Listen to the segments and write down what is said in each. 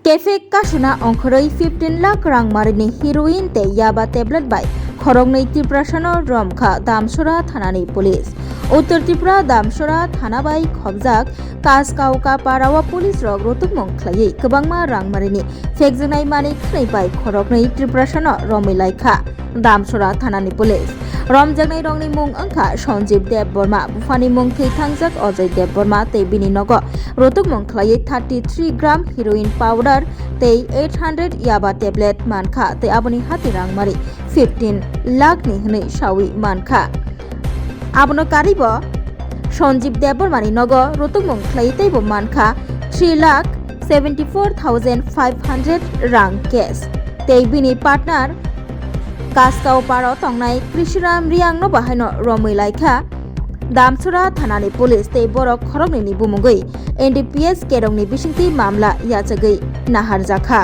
Cafe Kasuna Onkoroi 15 lakh rang marini heroin te yaba tablet by Khorongnei Triprasano Romkha Damsora Thanani Police Uttar Tripura Damsora Thana by Khobjak Kaskauka Parawa Police Rog Rotumong Khlai Kabangma rang marini Fekjanai Mani Khnai by Khorongnei Triprasano Romilaikha Damsora Thanani Police Romjanai Rongni Mung Angkha Sanjeev Dev Burma Bufani Mung Theitangjak Ajay Dev Burma te bini nogo Rotumong Khlai 33 gram heroin powder tei 800 yaba tablet mankha tei aboni hati rangmari 15 lakh ni hnei sawi mankha abono karibo Sanjeev Debormani nogo rotumong khlai tei bo mankha 3,74,500 rang cash tei bini partner Kaskau Paro tongnai Krishiram Riang no bahaino Romilaikha Damsora Thanani Police tei borok khorokni ni bumungui NDPS kerongni bisingti mamla yachagui naharjakha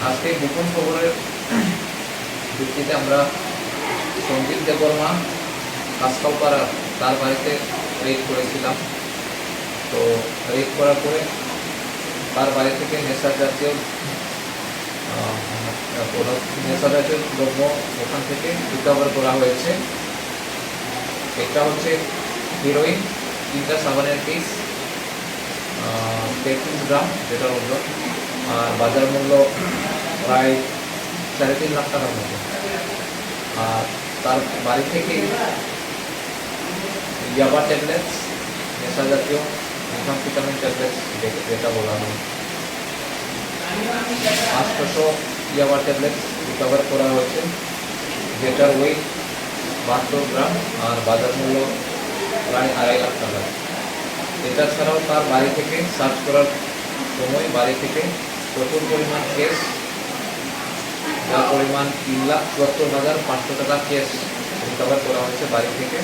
আজকে গোপন খবরের ভিত্তিতে আমরা সঞ্জীব দেববর্মা কাস্কাউপাড়া তার বাড়িতে red করেছিলাম। তো red করার পরে তার বাড়ি থেকে নেশাজাতীয় দ্রব্য ওখান থেকে রিকভার করা হয়েছে। এটা হচ্ছে হিরোইন 3টা সাবানের পিস 33 গ্রাম যেটার ওজন আর বাজার মূল্য প্রায় 3.5 লাখ টাকার মতো। আর তার বাড়ি থেকে ইয়াবা ট্যাবলেটস নেশা জাতীয় মেথামফেটামিন ট্যাবলেটস যেটা বলা হয় 800 ইয়াবা ট্যাবলেটস রিকভার করা হয়েছে যেটার ওয়েট 72 গ্রাম আর বাজার মূল্য প্রায় 2.5 লাখ টাকা। এটা ছাড়াও তার বাড়ি থেকে সার্চ করার সময় বাড়ি থেকে প্রচুর পরিমাণ কেস যার পরিমাণ 3,74,500 টাকা কেস রিকভার করা হয়েছে বাড়ি থেকে।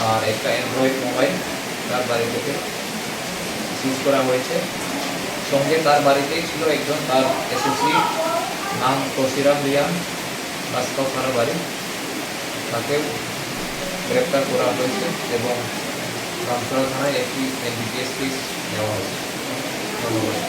আর একটা অ্যান্ড্রয়েড মোবাইল তার বাড়ি থেকে সিজ করা হয়েছে। সঙ্গে তার বাড়িতেই ছিল একজন তার অ্যাসোসিয়েট নাম কসিরাম রিয়াং কাস্কাউ থানার বাড়ি, তাকেও গ্রেপ্তার করা হয়েছে এবং রামসরা থানায় একটি NDPS কেস নেওয়া হয়েছে। ধন্যবাদ।